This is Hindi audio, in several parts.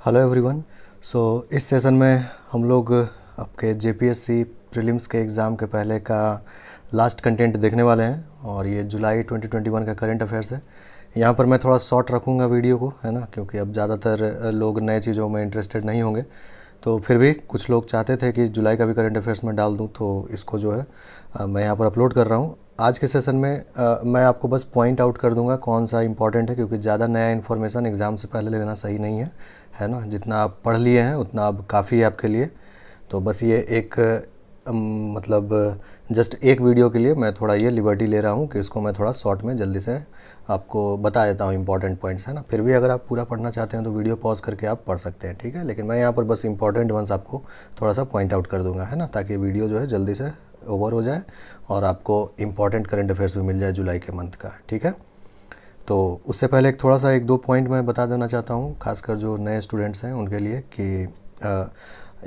Hello everyone. इस सेशन में हम लोग आपके जेपीएससी प्रीलिम्स के एग्ज़ाम के पहले का लास्ट कंटेंट देखने वाले हैं और ये जुलाई 2021 का करंट अफेयर्स है। यहाँ पर मैं थोड़ा शॉर्ट रखूँगा वीडियो को, है ना, क्योंकि अब ज़्यादातर लोग नए चीज़ों में इंटरेस्टेड नहीं होंगे। तो फिर भी कुछ लोग चाहते थे कि जुलाई का भी करंट अफेयर्स में डाल दूँ, तो इसको जो है मैं यहाँ पर अपलोड कर रहा हूँ। आज के सेशन में मैं आपको बस पॉइंट आउट कर दूंगा कौन सा इंपॉर्टेंट है, क्योंकि ज़्यादा नया इन्फॉर्मेशन एग्ज़ाम से पहले लेना सही नहीं है ना। जितना आप पढ़ लिए हैं उतना अब काफ़ी है आपके लिए। तो बस ये एक मतलब जस्ट एक वीडियो के लिए मैं थोड़ा ये लिबर्टी ले रहा हूँ कि इसको मैं थोड़ा शॉर्ट में जल्दी से आपको बता देता हूँ इंपॉर्टेंट पॉइंट्स, है ना। फिर भी अगर आप पूरा पढ़ना चाहते हैं तो वीडियो पॉज करके आप पढ़ सकते हैं, ठीक है। लेकिन मैं यहाँ पर बस इंपॉर्टेंट वंस आपको थोड़ा सा पॉइंट आउट कर दूँगा, है ना, ताकि वीडियो जो है जल्दी से ओवर हो जाए और आपको इम्पॉर्टेंट करंट अफेयर्स भी मिल जाए जुलाई के मंथ का, ठीक है। तो उससे पहले एक थोड़ा सा एक दो पॉइंट मैं बता देना चाहता हूँ, खासकर जो नए स्टूडेंट्स हैं उनके लिए, कि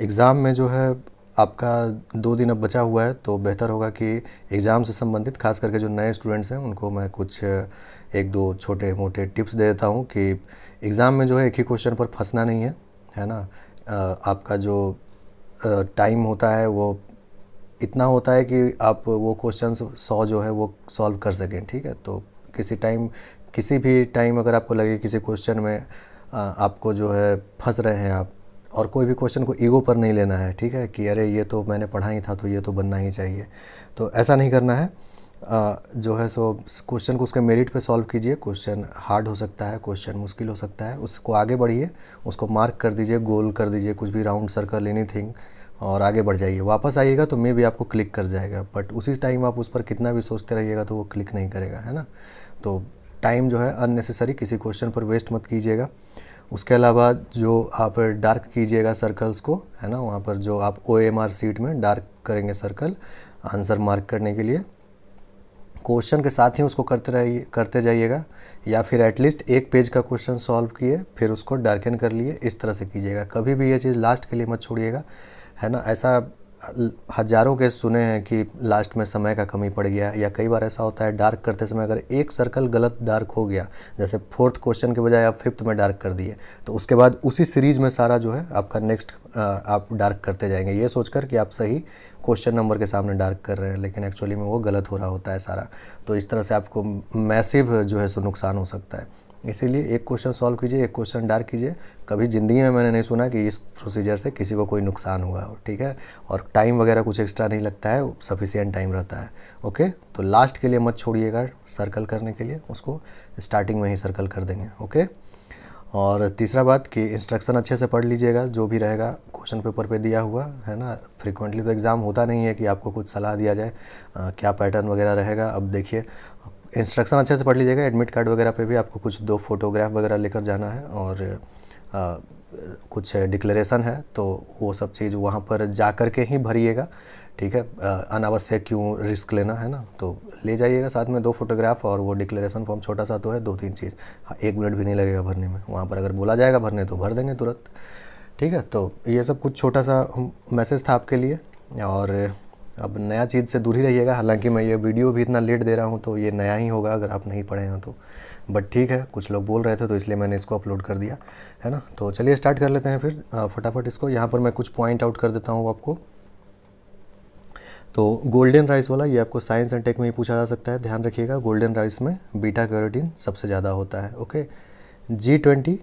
एग्ज़ाम में जो है आपका 2 दिन अब बचा हुआ है, तो बेहतर होगा कि एग्ज़ाम से संबंधित खास करके जो नए स्टूडेंट्स हैं उनको मैं कुछ एक दो छोटे मोटे टिप्स दे देता हूँ कि एग्ज़ाम में जो है एक ही क्वेश्चन पर फंसना नहीं है ना। आपका जो टाइम होता है वो इतना होता है कि आप वो क्वेश्चन 100 जो है वो सॉल्व कर सकें, ठीक है। तो किसी भी टाइम अगर आपको लगे किसी क्वेश्चन में आपको जो है फंस रहे हैं आप, और कोई भी क्वेश्चन को ईगो पर नहीं लेना है, ठीक है, कि अरे ये तो मैंने पढ़ा ही था तो ये तो बनना ही चाहिए, तो ऐसा नहीं करना है। जो है सो क्वेश्चन को उसके मेरिट पे सॉल्व कीजिए। क्वेश्चन हार्ड हो सकता है, क्वेश्चन मुश्किल हो सकता है, उसको आगे बढ़िए, उसको मार्क कर दीजिए, गोल कर दीजिए, कुछ भी राउंड सर्कल एनीथिंग, और आगे बढ़ जाइए। वापस आइएगा तो मे भी आपको क्लिक कर जाएगा, बट उसी टाइम आप उस पर कितना भी सोचते रहिएगा तो वो क्लिक नहीं करेगा, है ना। तो टाइम जो है अननेसेसरी किसी क्वेश्चन पर वेस्ट मत कीजिएगा। उसके अलावा जो आप डार्क कीजिएगा सर्कल्स को, है ना, वहाँ पर जो आप OMR सीट में डार्क करेंगे सर्कल आंसर मार्क करने के लिए, क्वेश्चन के साथ ही उसको करते जाइएगा, या फिर एटलीस्ट एक पेज का क्वेश्चन सॉल्व किए फिर उसको डार्कन कर लिए, इस तरह से कीजिएगा। कभी भी ये चीज़ लास्ट के लिए मत छोड़िएगा, है ना। ऐसा हज़ारों केस सुने हैं कि लास्ट में समय का कमी पड़ गया, या कई बार ऐसा होता है डार्क करते समय अगर एक सर्कल गलत डार्क हो गया, जैसे 4th क्वेश्चन के बजाय आप 5th में डार्क कर दिए, तो उसके बाद उसी सीरीज़ में सारा जो है आपका नेक्स्ट आप डार्क करते जाएंगे, ये सोचकर कि आप सही क्वेश्चन नंबर के सामने डार्क कर रहे हैं, लेकिन एक्चुअली में वो गलत हो रहा होता है सारा। तो इस तरह से आपको मैसिव जो है सो नुकसान हो सकता है। इसीलिए एक क्वेश्चन सॉल्व कीजिए, एक क्वेश्चन डार्क कीजिए। कभी ज़िंदगी में मैंने नहीं सुना कि इस प्रोसीजर से किसी को कोई नुकसान हुआ हो, ठीक है। और टाइम वगैरह कुछ एक्स्ट्रा नहीं लगता है, सफिशिएंट टाइम रहता है, ओके। तो लास्ट के लिए मत छोड़िएगा सर्कल करने के लिए, उसको स्टार्टिंग में ही सर्कल कर देंगे, ओके। और तीसरा बात कि इंस्ट्रक्शन अच्छे से पढ़ लीजिएगा, जो भी रहेगा क्वेश्चन पेपर पे दिया हुआ, है ना। फ्रीक्वेंटली तो एग्ज़ाम होता नहीं है कि आपको कुछ सलाह दिया जाए क्या पैटर्न वगैरह रहेगा। अब देखिए, इंस्ट्रक्शन अच्छे से पढ़ लीजिएगा। एडमिट कार्ड वगैरह पे भी आपको कुछ 2 फोटोग्राफ वगैरह लेकर जाना है, और कुछ डिक्लेरेशन है, तो वो सब चीज़ वहाँ पर जा कर के ही भरिएगा, ठीक है। अनावश्यक क्यों रिस्क लेना, है ना। तो ले जाइएगा साथ में 2 फोटोग्राफ, और वो डिक्लेरेशन फॉर्म छोटा सा तो है, 2-3 चीज़, 1 मिनट भी नहीं लगेगा भरने में। वहाँ पर अगर बोला जाएगा भरने तो भर देंगे तुरंत, ठीक है। तो ये सब कुछ छोटा सा मैसेज था आपके लिए। और अब नया चीज़ से दूर ही रहिएगा। हालांकि मैं ये वीडियो भी इतना लेट दे रहा हूँ तो ये नया ही होगा अगर आप नहीं पढ़े हैं तो, बट ठीक है, कुछ लोग बोल रहे थे तो इसलिए मैंने इसको अपलोड कर दिया, है ना। तो चलिए स्टार्ट कर लेते हैं फिर फटाफट इसको। यहाँ पर मैं कुछ पॉइंट आउट कर देता हूँ आपको। तो गोल्डन राइस वाला, ये आपको साइंस एंड टेक में ही पूछा जा सकता है, ध्यान रखिएगा। गोल्डन राइस में बीटा कैरोटीन सबसे ज़्यादा होता है, ओके। G20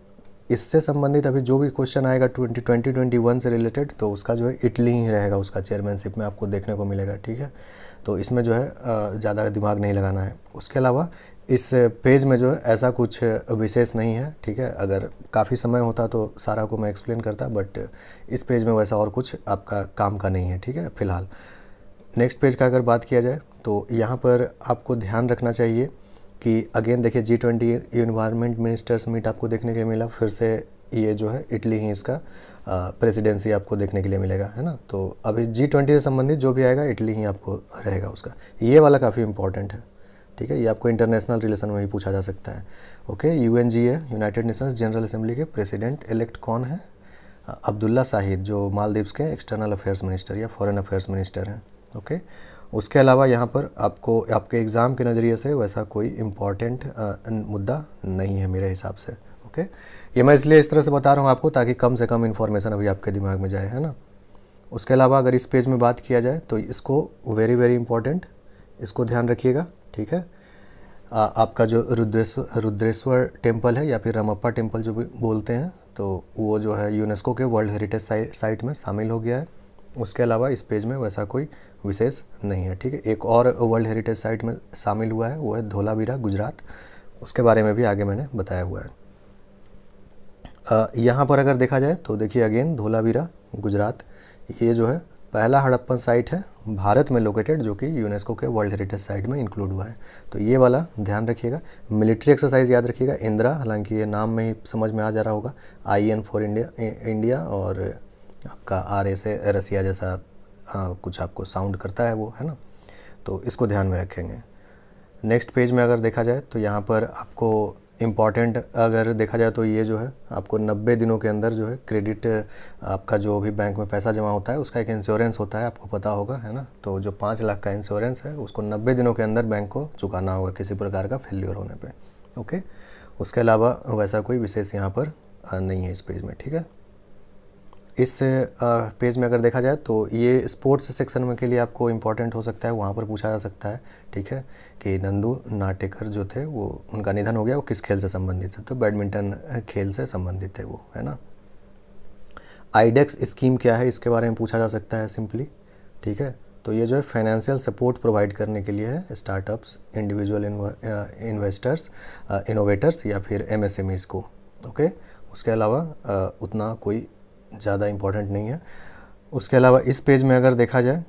इससे संबंधित अभी जो भी क्वेश्चन आएगा 2021 से रिलेटेड, तो उसका जो है इटली ही रहेगा, उसका चेयरमैनशिप में आपको देखने को मिलेगा, ठीक है। तो इसमें जो है ज़्यादा दिमाग नहीं लगाना है। उसके अलावा इस पेज में जो है ऐसा कुछ विशेष नहीं है, ठीक है। अगर काफ़ी समय होता तो सारा को मैं एक्सप्लेन करता, बट इस पेज में वैसा और कुछ आपका काम का नहीं है, ठीक है, फ़िलहाल। नेक्स्ट पेज का अगर बात किया जाए तो यहाँ पर आपको ध्यान रखना चाहिए कि अगेन देखिए G20 इन्वायरमेंट मिनिस्टर्स मीट आपको देखने के लिए मिला, फिर से ये जो है इटली ही इसका प्रेसिडेंसी आपको देखने के लिए मिलेगा, है ना। तो अभी G20 से संबंधित जो भी आएगा इटली ही आपको रहेगा उसका। ये वाला काफ़ी इंपॉर्टेंट है, ठीक है। ये आपको इंटरनेशनल रिलेशन में भी पूछा जा सकता है, okay. UNGA United Nations general assembly के प्रेसिडेंट इलेक्ट कौन है? अब्दुल्ला शाहिद, जो मालदीव्स के एक्सटर्नल अफेयर्स मिनिस्टर या फॉरेन अफेयर्स मिनिस्टर हैं, ओके। उसके अलावा यहाँ पर आपको आपके एग्ज़ाम के नज़रिए से वैसा कोई इम्पॉर्टेंट मुद्दा नहीं है मेरे हिसाब से, ओके, ये मैं इसलिए इस तरह से बता रहा हूँ आपको ताकि कम से कम इन्फॉर्मेशन अभी आपके दिमाग में जाए, है ना। उसके अलावा अगर इस पेज में बात किया जाए तो इसको वेरी वेरी इंपॉर्टेंट, इसको ध्यान रखिएगा, ठीक है। आपका जो रुद्रेश्वर टेम्पल है या फिर रमप्पा टेम्पल जो भी बोलते हैं, तो वो जो है यूनेस्को के वर्ल्ड हेरिटेज साइट में शामिल हो गया है। उसके अलावा इस पेज में वैसा कोई विशेष नहीं है, ठीक है। एक और वर्ल्ड हेरिटेज साइट में शामिल हुआ है, वो है धोलावीरा गुजरात, उसके बारे में भी आगे मैंने बताया हुआ है। यहाँ पर अगर देखा जाए तो देखिए अगेन धोलावीरा गुजरात, ये जो है पहला हड़प्पन साइट है भारत में लोकेटेड, जो कि यूनेस्को के वर्ल्ड हेरिटेज साइट में इंक्लूड हुआ है। तो ये वाला ध्यान रखिएगा। मिलिट्री एक्सरसाइज याद रखिएगा, इंदिरा, हालांकि ये नाम में ही समझ में आ जा रहा होगा, IN फॉर इंडिया और आपका RA से रसिया जैसा कुछ आपको साउंड करता है वो, है ना। तो इसको ध्यान में रखेंगे। नेक्स्ट पेज में अगर देखा जाए तो यहाँ पर आपको इम्पॉर्टेंट अगर देखा जाए तो ये जो है आपको 90 दिनों के अंदर जो है क्रेडिट, आपका जो भी बैंक में पैसा जमा होता है उसका एक इंश्योरेंस होता है, आपको पता होगा, है ना। तो जो 5 लाख का इंश्योरेंस है उसको 90 दिनों के अंदर बैंक को चुकाना होगा किसी प्रकार का फेल्योर होने पे, ओके। उसके अलावा वैसा कोई विशेष यहाँ पर नहीं है इस पेज में, ठीक है। इस पेज में अगर देखा जाए तो ये स्पोर्ट्स सेक्शन में के लिए आपको इम्पोर्टेंट हो सकता है, वहाँ पर पूछा जा सकता है, ठीक है, कि नंदू नाटेकर जो थे वो उनका निधन हो गया, वो किस खेल से संबंधित है, तो बैडमिंटन खेल से संबंधित थे वो, है ना। आईडेक्स स्कीम क्या है इसके बारे में पूछा जा सकता है सिंपली, ठीक है। तो ये जो है फाइनेंशियल सपोर्ट प्रोवाइड करने के लिए है स्टार्टअप्स, इंडिविजुअल इन्वेस्टर्स, इनोवेटर्स या फिर MSMEs को, ओके। उसके अलावा उतना कोई ज़्यादा इम्पोर्टेंट नहीं है। उसके अलावा इस पेज में अगर देखा जाए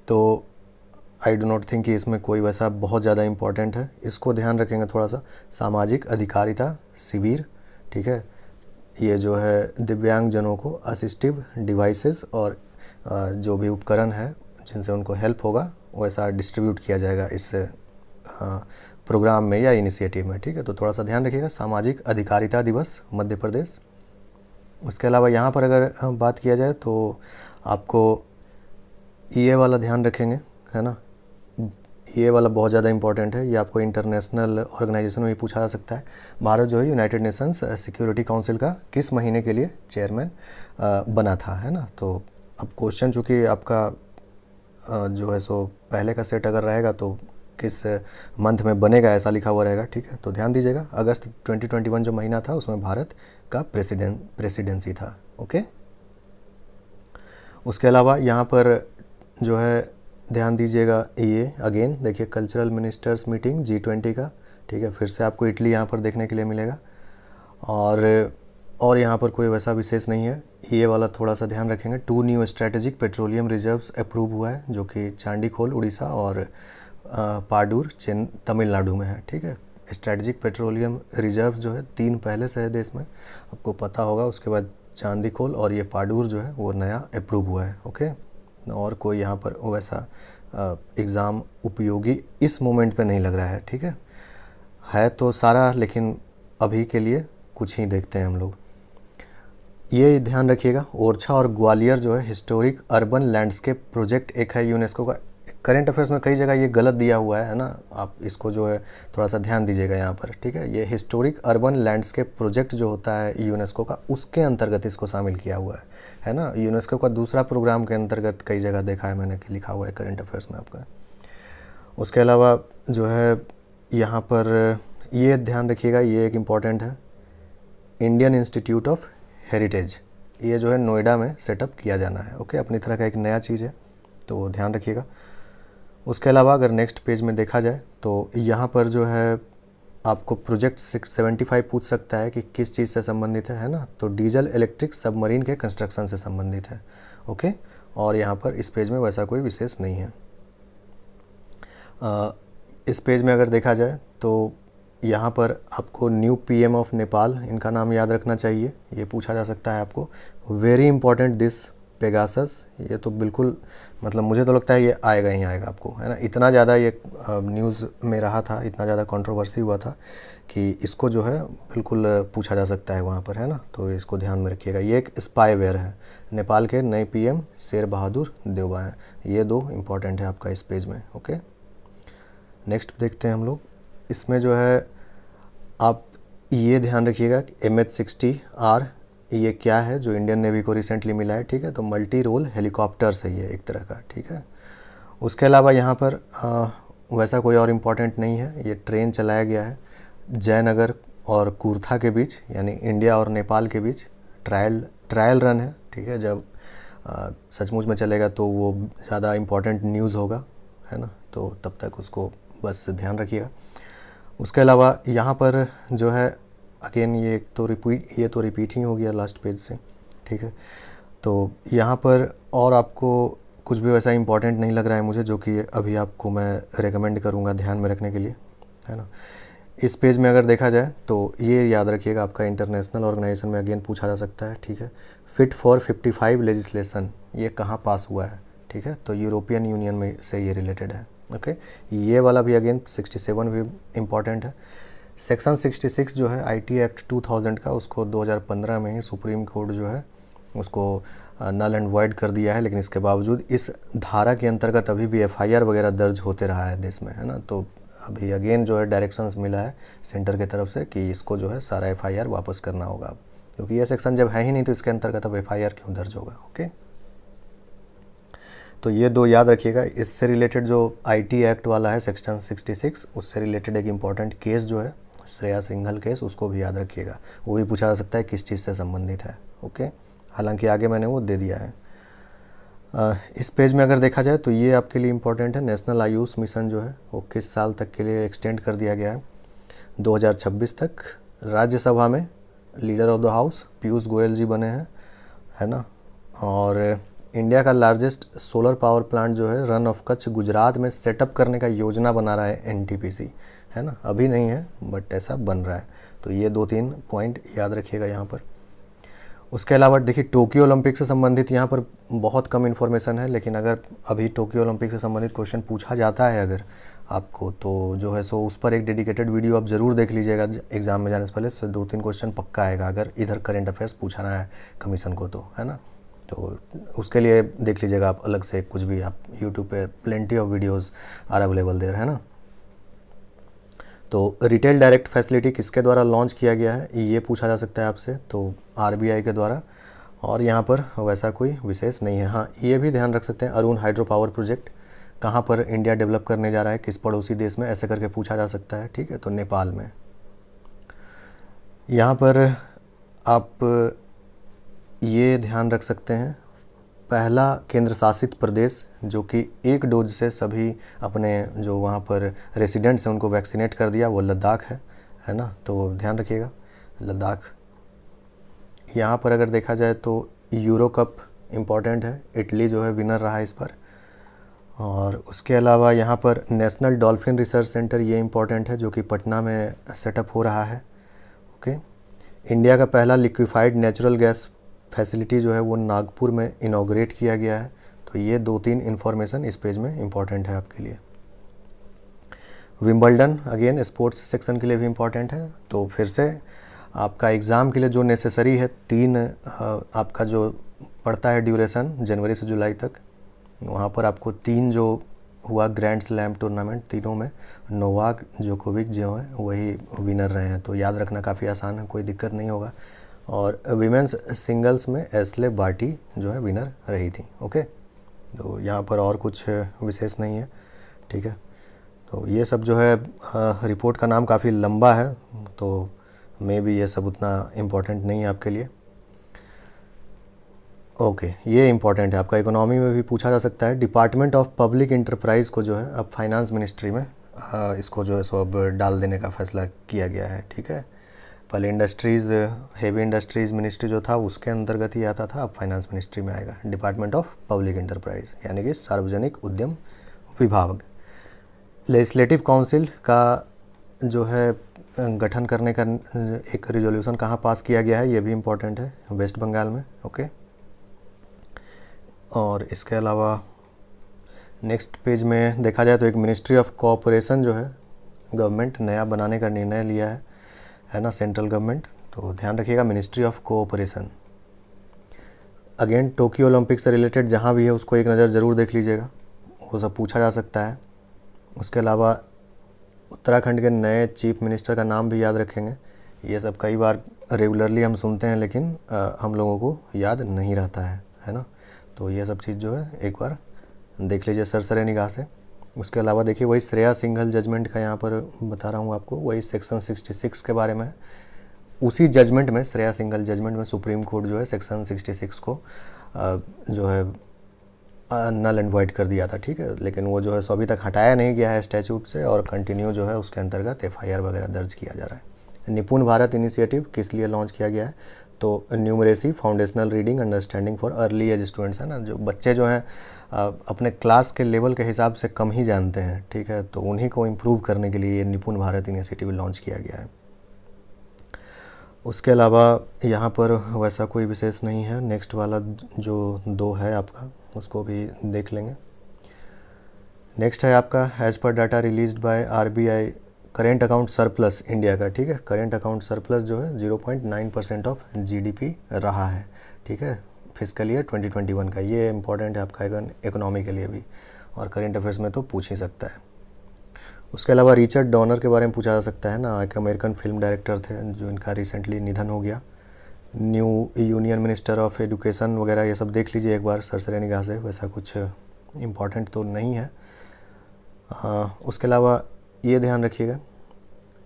तो आई डो नॉट थिंक कि इसमें कोई वैसा बहुत ज़्यादा इम्पोर्टेंट है, इसको ध्यान रखेंगे थोड़ा सा। सामाजिक अधिकारिता शिविर, ठीक है, ये जो है दिव्यांग जनों को असिस्टिव डिवाइसेस और जो भी उपकरण है जिनसे उनको हेल्प होगा वैसा डिस्ट्रीब्यूट किया जाएगा इस प्रोग्राम में या इनिशिएटिव में, ठीक है। तो थोड़ा सा ध्यान रखिएगा, सामाजिक अधिकारिता दिवस मध्य प्रदेश। उसके अलावा यहाँ पर अगर बात किया जाए तो आपको ये वाला ध्यान रखेंगे, है ना, ये वाला बहुत ज़्यादा इंपॉर्टेंट है, ये आपको इंटरनेशनल ऑर्गेनाइजेशन में भी पूछा जा सकता है। भारत जो है यूनाइटेड नेशंस सिक्योरिटी काउंसिल का किस महीने के लिए चेयरमैन बना था, है ना। तो अब क्वेश्चन चूँकि आपका जो है सो पहले का सेट अगर रहेगा तो किस मंथ में बनेगा ऐसा लिखा हुआ रहेगा, ठीक है। तो ध्यान दीजिएगा, अगस्त 2021 जो महीना था उसमें भारत का प्रेसिडेंसी था, ओके। उसके अलावा यहाँ पर जो है ध्यान दीजिएगा, ये अगेन देखिए कल्चरल मिनिस्टर्स मीटिंग G20 का, ठीक है, फिर से आपको इटली यहाँ पर देखने के लिए मिलेगा। और यहाँ पर कोई वैसा विशेष नहीं है, ये वाला थोड़ा सा ध्यान रखेंगे। 2 new strategic petroleum reserves approve हुआ है, जो कि चांडीखोल उड़ीसा और पाडूर तमिलनाडु में है, ठीक है। स्ट्रेटेजिक पेट्रोलियम रिजर्व जो है 3 पहले से है देश में, आपको पता होगा। उसके बाद चांदीखोल और ये पाडूर जो है वो नया अप्रूव हुआ है, ओके। और कोई यहाँ पर वैसा एग्ज़ाम उपयोगी इस मोमेंट पे नहीं लग रहा है, ठीक है तो सारा, लेकिन अभी के लिए कुछ ही देखते हैं हम लोग। ये ध्यान रखिएगा, ओरछा और ग्वालियर जो है हिस्टोरिक अर्बन लैंडस्केप प्रोजेक्ट एक है यूनेस्को का। करंट अफेयर्स में कई जगह ये गलत दिया हुआ है ना, आप इसको जो है थोड़ा सा ध्यान दीजिएगा यहाँ पर, ठीक है। ये हिस्टोरिक अर्बन लैंडस्केप प्रोजेक्ट जो होता है यूनेस्को का, उसके अंतर्गत इसको शामिल किया हुआ है ना। यूनेस्को का दूसरा प्रोग्राम के अंतर्गत कई जगह देखा है मैंने कि लिखा हुआ है करंट अफेयर्स में आपका। उसके अलावा जो है यहाँ पर ये ध्यान रखिएगा, ये एक इम्पॉर्टेंट है, इंडियन इंस्टीट्यूट ऑफ हेरिटेज, ये जो है नोएडा में सेटअप किया जाना है, ओके। अपनी तरह का एक नया चीज़ है, तो ध्यान रखिएगा। उसके अलावा अगर नेक्स्ट पेज में देखा जाए तो यहाँ पर जो है आपको प्रोजेक्ट 675 पूछ सकता है कि किस चीज़ से संबंधित है ना। तो डीजल इलेक्ट्रिक सबमरीन के कंस्ट्रक्शन से संबंधित है, ओके। और यहाँ पर इस पेज में वैसा कोई विशेष नहीं है। इस पेज में अगर देखा जाए तो यहाँ पर आपको न्यू PM ऑफ नेपाल, इनका नाम याद रखना चाहिए, ये पूछा जा सकता है आपको। वेरी इंपॉर्टेंट दिस पेगासस, ये तो बिल्कुल मतलब मुझे तो लगता है ये आएगा ही आएगा आपको, है ना। इतना ज़्यादा ये न्यूज़ में रहा था, इतना ज़्यादा कंट्रोवर्सी हुआ था कि इसको जो है बिल्कुल पूछा जा सकता है वहाँ पर, है ना। तो इसको ध्यान में रखिएगा। ये एक स्पाईवेयर है, नेपाल के नए PM शेर बहादुर देउबा हैं। ये 2 इम्पॉर्टेंट है आपका इस पेज में, ओके। नेक्स्ट देखते हैं हम लोग। इसमें जो है आप ये ध्यान रखिएगा MH-60R ये क्या है, जो इंडियन नेवी को रिसेंटली मिला है, ठीक है। तो मल्टी रोल हेलीकॉप्टर्स है ये एक तरह का, ठीक है। उसके अलावा यहाँ पर वैसा कोई और इम्पोर्टेंट नहीं है। ये ट्रेन चलाया गया है जयनगर और कूर्था के बीच, यानी इंडिया और नेपाल के बीच। ट्रायल रन है, ठीक है। जब सचमुच में चलेगा तो वो ज़्यादा इम्पोर्टेंट न्यूज़ होगा, है ना। तो तब तक उसको बस ध्यान रखिएगा। उसके अलावा यहाँ पर जो है अगेन ये तो रिपीट ही हो गया लास्ट पेज से, ठीक है। तो यहाँ पर और आपको कुछ भी वैसा इंपॉर्टेंट नहीं लग रहा है मुझे, जो कि अभी आपको मैं रेकमेंड करूँगा ध्यान में रखने के लिए, है ना। इस पेज में अगर देखा जाए तो ये याद रखिएगा, आपका इंटरनेशनल ऑर्गेनाइजेशन में अगेन पूछा जा सकता है, ठीक है। फिट फॉर 55 लेजिस्लेशन ये कहाँ पास हुआ है, ठीक है। तो यूरोपियन यूनियन में से ये रिलेटेड है, ओके। ये वाला भी अगेन 67 भी इम्पॉर्टेंट है। सेक्शन 66 जो है IT एक्ट 2000 का, उसको 2015 में ही सुप्रीम कोर्ट जो है उसको नल एंड वॉइड कर दिया है, लेकिन इसके बावजूद इस धारा के अंतर्गत अभी भी FIR वगैरह दर्ज होते रहा है देश में, है ना। तो अभी अगेन जो है डायरेक्शंस मिला है सेंटर की तरफ से कि इसको जो है सारा FIR वापस करना होगा, क्योंकि ये सेक्शन जब है ही नहीं तो इसके अंतर्गत अब FIR क्यों दर्ज होगा, ओके। तो ये दो याद रखिएगा। इससे रिलेटेड जो IT एक्ट वाला है सेक्शन 66, उससे रिलेटेड एक इम्पॉर्टेंट केस जो है श्रेया सिंघल केस, उसको भी याद रखिएगा। वो भी पूछा जा सकता है किस चीज़ से संबंधित है, ओके। हालांकि आगे मैंने वो दे दिया है। इस पेज में अगर देखा जाए तो ये आपके लिए इम्पोर्टेंट है। नेशनल आयुष मिशन जो है वो किस साल तक के लिए एक्सटेंड कर दिया गया है, 2026 तक। राज्यसभा में leader of the house Piyush Goyal ji बने हैं, है ना। और इंडिया का लार्जेस्ट सोलर पावर प्लांट जो है रन ऑफ कच्छ गुजरात में सेटअप करने का योजना बना रहा है NTPC, है ना। अभी नहीं है बट ऐसा बन रहा है। तो ये 2-3 पॉइंट याद रखिएगा यहाँ पर। उसके अलावा देखिए टोक्यो ओलंपिक से संबंधित यहाँ पर बहुत कम इन्फॉर्मेशन है, लेकिन अगर अभी टोक्यो ओलंपिक से संबंधित क्वेश्चन पूछा जाता है अगर आपको, तो जो है सो उस पर एक डेडिकेटेड वीडियो आप ज़रूर देख लीजिएगा एग्ज़ाम में जाने से पहले। से 2-3 क्वेश्चन पक्का आएगा अगर इधर करंट अफेयर्स पूछना है कमीशन को, तो है ना। तो उसके लिए देख लीजिएगा आप अलग से, कुछ भी आप यूट्यूब पे plenty of videos are available there, है ना। तो रिटेल डायरेक्ट फैसिलिटी किसके द्वारा लॉन्च किया गया है ये पूछा जा सकता है आपसे, तो RBI के द्वारा। और यहाँ पर वैसा कोई विशेष नहीं है। हाँ, ये भी ध्यान रख सकते हैं अरुण हाइड्रो पावर प्रोजेक्ट कहाँ पर इंडिया डेवलप करने जा रहा है, किस पड़ोसी देश में, ऐसे करके पूछा जा सकता है, ठीक है। तो नेपाल में। यहाँ पर आप ये ध्यान रख सकते हैं, पहला केंद्र शासित प्रदेश जो कि 1 डोज से सभी अपने जो वहाँ पर रेसिडेंट्स हैं उनको वैक्सीनेट कर दिया, वो लद्दाख है ना। तो ध्यान रखिएगा लद्दाख। यहाँ पर अगर देखा जाए तो यूरो कप इम्पॉर्टेंट है, इटली जो है विनर रहा है इस पर। और उसके अलावा यहाँ पर नेशनल डॉल्फिन रिसर्च सेंटर ये इम्पॉर्टेंट है, जो कि पटना में सेटअप हो रहा है, ओके। इंडिया का पहला लिक्विफाइड नेचुरल गैस फैसिलिटी जो है वो नागपुर में इनॉग्रेट किया गया है। तो ये 2-3 इन्फॉर्मेशन इस पेज में इम्पॉर्टेंट है आपके लिए। विंबलडन अगेन स्पोर्ट्स सेक्शन के लिए भी इम्पॉर्टेंट है। तो फिर से आपका एग्ज़ाम के लिए जो नेसेसरी है, 3 आपका जो पड़ता है ड्यूरेशन जनवरी से जुलाई तक, वहाँ पर आपको 3 जो हुआ ग्रैंड स्लैम टूर्नामेंट, तीनों में नोवाक जोकोविक जो है वही विनर रहे हैं। तो याद रखना काफ़ी आसान है, कोई दिक्कत नहीं होगा। और विमेंस सिंगल्स में एस्ले बार्टी जो है विनर रही थी, ओके। तो यहाँ पर और कुछ विशेष नहीं है, ठीक है। तो ये सब जो है रिपोर्ट का नाम काफ़ी लंबा है, तो मे भी ये सब उतना इम्पोर्टेंट नहीं है आपके लिए, ओके। ये इम्पॉर्टेंट है आपका, इकोनॉमी में भी पूछा जा सकता है। डिपार्टमेंट ऑफ पब्लिक इंटरप्राइज़ को जो है अब फाइनेंस मिनिस्ट्री में इसको जो है सो अब डाल देने का फैसला किया गया है, ठीक है। पहले इंडस्ट्रीज़ हेवी इंडस्ट्रीज़ मिनिस्ट्री जो था उसके अंतर्गत ही आता था, अब फाइनेंस मिनिस्ट्री में आएगा डिपार्टमेंट ऑफ पब्लिक इंटरप्राइज, यानी कि सार्वजनिक उद्यम विभाग। लेजिस्लेटिव काउंसिल का जो है गठन करने का एक रिजोल्यूशन कहाँ पास किया गया है, ये भी इम्पोर्टेंट है, वेस्ट बंगाल में, ओके। और इसके अलावा नेक्स्ट पेज में देखा जाए तो एक मिनिस्ट्री ऑफ कोऑपरेशन जो है गवर्नमेंट नया बनाने का निर्णय लिया है ना, सेंट्रल गवर्नमेंट। तो ध्यान रखिएगा ministry of cooperation. Again Tokyo Olympic से रिलेटेड जहाँ भी है उसको एक नज़र ज़रूर देख लीजिएगा, वो सब पूछा जा सकता है। उसके अलावा उत्तराखंड के नए चीफ मिनिस्टर का नाम भी याद रखेंगे, ये सब कई बार रेगुलरली हम सुनते हैं, लेकिन हम लोगों को याद नहीं रहता है ना। तो ये सब चीज़ जो है एक बार देख लीजिए सरसरे निगाह से। उसके अलावा देखिए वही श्रेया सिंघल जजमेंट का यहाँ पर बता रहा हूँ आपको, वही सेक्शन 66 के बारे में। उसी जजमेंट में, श्रेया सिंघल जजमेंट में सुप्रीम कोर्ट जो है सेक्शन 66 को जो है नल एंड वाइड कर दिया था, ठीक है। लेकिन वो जो है सो अभी तक हटाया नहीं गया है स्टैचूट से, और कंटिन्यू जो है उसके अंतर्गत FIR वगैरह दर्ज किया जा रहा है। निपुण भारत इनिशिएटिव किस लिए लॉन्च किया गया है? तो numeracy, foundational reading, understanding for early age students, है ना। जो बच्चे जो हैं अपने क्लास के लेवल के हिसाब से कम ही जानते हैं, ठीक है, तो उन्हीं को इम्प्रूव करने के लिए ये निपुण भारत इनिशिएटिव लॉन्च किया गया है। उसके अलावा यहाँ पर वैसा कोई विशेष नहीं है। नेक्स्ट वाला जो 2 है आपका, उसको भी देख लेंगे। नेक्स्ट है आपका एज पर data released by RBI current account surplus India का, ठीक है। करेंट अकाउंट सरप्लस जो है 0.9% ऑफ GDP रहा है, ठीक है, फिजिकल ईयर 2021 का। ये इंपॉर्टेंट है आपका इकोनॉमी के लिए भी, और करेंट अफेयर्स में तो पूछ ही सकता है। उसके अलावा रिचर्ड डॉनर के बारे में पूछा जा सकता है ना, एक अमेरिकन फिल्म डायरेक्टर थे जो इनका रिसेंटली निधन हो गया। New union minister of education वगैरह ये सब देख लीजिए एक बार सरसरे निगाह से, वैसा कुछ इम्पॉर्टेंट तो नहीं है। उसके अलावा ये ध्यान रखिएगा,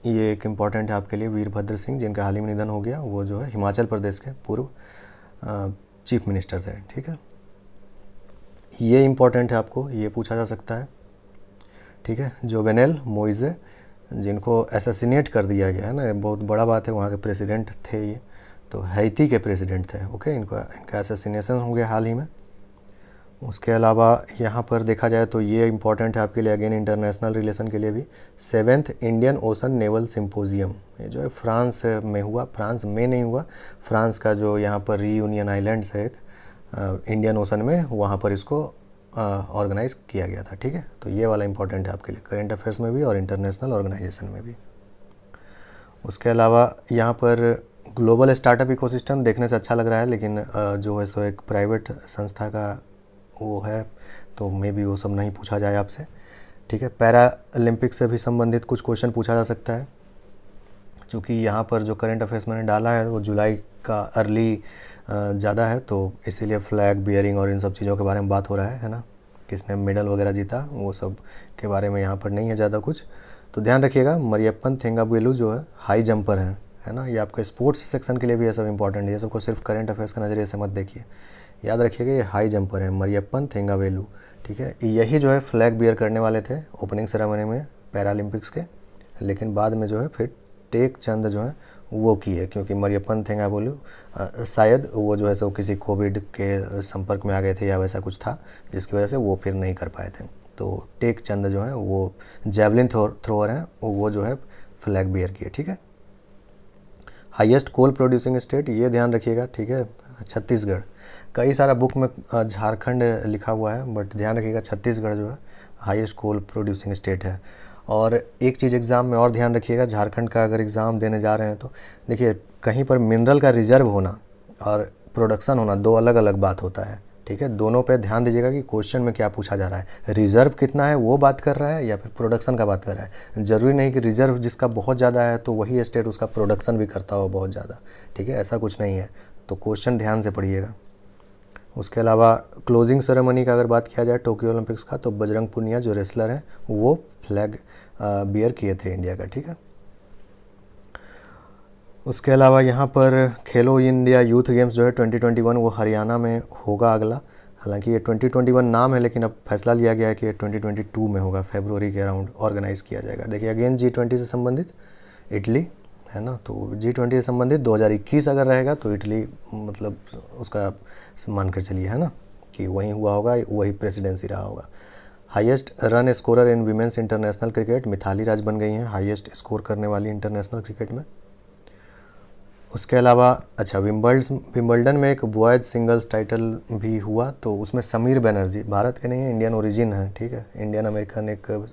ये एक इम्पॉर्टेंट है आपके लिए, वीरभद्र सिंह जिनका हाल ही में निधन हो गया, वो जो है हिमाचल प्रदेश के पूर्व चीफ मिनिस्टर थे, ठीक है। ये इम्पॉर्टेंट है आपको, ये पूछा जा सकता है, ठीक है। जोवेनेल मोइज़े जिनको असैसिनेट कर दिया गया है ना, बहुत बड़ा बात है, वहाँ के प्रेसिडेंट थे ये, तो हैती के प्रेसिडेंट थे, ओके। इनका असैसिनेशन हो गया हाल ही में। उसके अलावा यहाँ पर देखा जाए तो ये इम्पॉर्टेंट है आपके लिए, अगेन इंटरनेशनल रिलेशन के लिए भी, 7th Indian ocean naval symposium, ये जो है फ्रांस में हुआ, फ्रांस में नहीं हुआ, फ्रांस का जो यहाँ पर रीयूनियन आइलैंड्स है एक इंडियन ओशन में, वहाँ पर इसको ऑर्गेनाइज किया गया था, ठीक है। तो ये वाला इंपॉर्टेंट है आपके लिए, करेंट अफेयर्स में भी और इंटरनेशनल ऑर्गेनाइजेशन में भी। उसके अलावा यहाँ पर ग्लोबल स्टार्टअप इकोसिस्टम देखने से अच्छा लग रहा है, लेकिन जो है सो एक प्राइवेट संस्था का वो है, तो मे भी वो सब नहीं पूछा जाए आपसे, ठीक है। पैरा ओलंपिक से भी संबंधित कुछ क्वेश्चन पूछा जा सकता है, क्योंकि यहाँ पर जो करंट अफेयर्स मैंने डाला है वो जुलाई का अर्ली ज़्यादा है, तो इसीलिए फ्लैग बियरिंग और इन सब चीज़ों के बारे में बात हो रहा है ना, किसने मेडल वगैरह जीता, वो सब के बारे में यहाँ पर नहीं है ज़्यादा कुछ। तो ध्यान रखिएगा, मरियप्पन थेंगाबेलू जो है हाई जंपर हैं, है ना। ये आपका स्पोर्ट्स सेक्शन के लिए भी ये सब इंपॉर्टेंट है, ये सबको सिर्फ करंट अफेयर्स के नज़रिए से मत देखिए, याद रखिएगा ये हाई जंपर है मरियप्पन थेंगावेलू, ठीक है। यही जो है फ्लैग बियर करने वाले थे ओपनिंग सेरेमनी में पैरालंपिक्स के, लेकिन बाद में जो है फिर टेक चंद जो है वो किए, क्योंकि मरियप्पन थेंगावेलू शायद वो जो है सो किसी कोविड के संपर्क में आ गए थे या वैसा कुछ था, जिसकी वजह से वो फिर नहीं कर पाए थे। तो टेक चंद जो है वो जेवलिन थ्रोअर हैं, वो जो है फ्लैग बियर किए, ठीक है। हाईएस्ट कोल प्रोड्यूसिंग स्टेट, ये ध्यान रखिएगा, ठीक है, छत्तीसगढ़। कई सारा बुक में झारखंड लिखा हुआ है, बट ध्यान रखिएगा छत्तीसगढ़ जो है हाईएस्ट कोल प्रोड्यूसिंग स्टेट है। और एक चीज़ एग्ज़ाम में और ध्यान रखिएगा, झारखंड का अगर एग्ज़ाम देने जा रहे हैं तो देखिए कहीं पर मिनरल का रिजर्व होना और प्रोडक्शन होना 2 अलग अलग बात होता है, ठीक है। दोनों पे ध्यान दीजिएगा कि क्वेश्चन में क्या पूछा जा रहा है, रिजर्व कितना है वो बात कर रहा है या फिर प्रोडक्शन का बात कर रहा है। ज़रूरी नहीं कि रिजर्व जिसका बहुत ज़्यादा है तो वही स्टेट उसका प्रोडक्शन भी करता हो बहुत ज़्यादा, ठीक है, ऐसा कुछ नहीं है। तो क्वेश्चन ध्यान से पढ़िएगा। उसके अलावा क्लोजिंग सेरेमनी का अगर बात किया जाए टोक्यो ओलंपिक्स का, तो बजरंग पुनिया जो रेसलर हैं वो फ्लैग बियर किए थे इंडिया का, ठीक है। उसके अलावा यहाँ पर खेलो इंडिया यूथ गेम्स जो है 2021 वो हरियाणा में होगा अगला, हालांकि ये 2021 नाम है, लेकिन अब फैसला लिया गया है कि ये 2022 में होगा, फरवरी के अराउंड ऑर्गेनाइज़ किया जाएगा। देखिए अगेन G20 से संबंधित इटली है ना, तो G20 से संबंधित 2021 अगर रहेगा तो इटली मतलब उसका मान कर चलिए, है ना, कि वहीं हुआ होगा, वही प्रेसिडेंसी रहा होगा। Highest run scorer in women's international cricket, Mithali Raj बन गई हैं हाईएस्ट स्कोर करने वाली इंटरनेशनल क्रिकेट में। उसके अलावा अच्छा विम्बल्डन में एक बॉयज़ सिंगल्स टाइटल भी हुआ, तो उसमें समीर बनर्जी, भारत के नहीं है, इंडियन ओरिजिन है, ठीक है, इंडियन अमेरिकन एक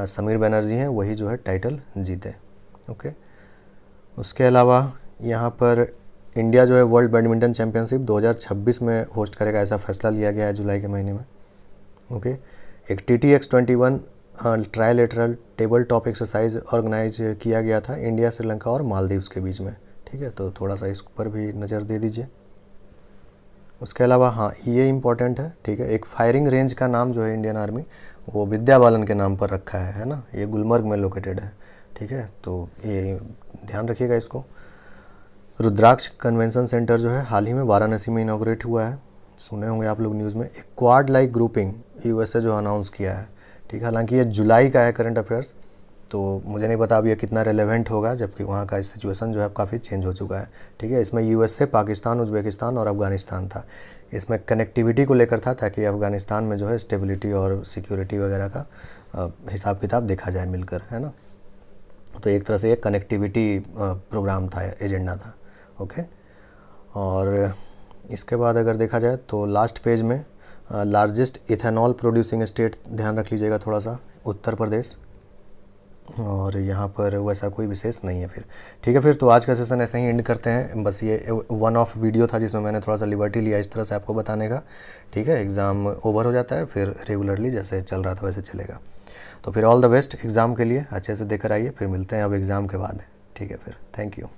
समीर बनर्जी हैं, वही जो है टाइटल जीते, ओके। उसके अलावा यहाँ पर इंडिया जो है वर्ल्ड बैडमिंटन चैम्पियनशिप 2026 में होस्ट करेगा, ऐसा फैसला लिया गया है जुलाई के महीने में, ओके। एक TTX 21 trilateral table top exercise organise किया गया था इंडिया, श्रीलंका और मालदीव्स के बीच में। ठीक है, तो थोड़ा सा इस पर भी नज़र दे दीजिए। उसके अलावा हाँ, ये इम्पोर्टेंट है। ठीक है, एक फायरिंग रेंज का नाम जो है इंडियन आर्मी वो विद्या बालन के नाम पर रखा है ना, ये गुलमर्ग में लोकेटेड है। ठीक है, तो ये ध्यान रखिएगा इसको। रुद्राक्ष कन्वेंशन सेंटर जो है हाल ही में वाराणसी में इनॉग्रेट हुआ है, सुने होंगे आप लोग न्यूज़ में। एक क्वाड लाइक ग्रुपिंग यूएसए जो अनाउंस किया है। ठीक है, हालांकि ये जुलाई का है करंट अफेयर्स, तो मुझे नहीं पता अब ये कितना रेलेवेंट होगा, जबकि वहाँ का सिचुएशन जो है काफ़ी चेंज हो चुका है। ठीक है, इसमें यूएसए, पाकिस्तान, उज़्बेकिस्तान और अफ़गानिस्तान था। इसमें कनेक्टिविटी को लेकर था ताकि अफ़गानिस्तान में जो है स्टेबिलिटी और सिक्योरिटी वगैरह का हिसाब किताब देखा जाए मिलकर, है ना। तो एक तरह से एक कनेक्टिविटी प्रोग्राम था, एजेंडा था। ओके, और इसके बाद अगर देखा जाए तो लास्ट पेज में लार्जेस्ट इथेनॉल प्रोड्यूसिंग स्टेट ध्यान रख लीजिएगा थोड़ा सा, उत्तर प्रदेश। और यहाँ पर वैसा कोई विशेष नहीं है फिर। ठीक है, फिर तो आज का सेशन ऐसे ही एंड करते हैं। बस ये वन ऑफ वीडियो था जिसमें मैंने थोड़ा सा लिबर्टी लिया इस तरह से आपको बताने का। ठीक है, एग्ज़ाम ओवर हो जाता है, फिर रेगुलरली जैसे चल रहा था वैसे चलेगा। तो फिर ऑल द बेस्ट एग्ज़ाम के लिए, अच्छे से देकर आइए, फिर मिलते हैं अब एग्ज़ाम के बाद। ठीक है, फिर थैंक यू।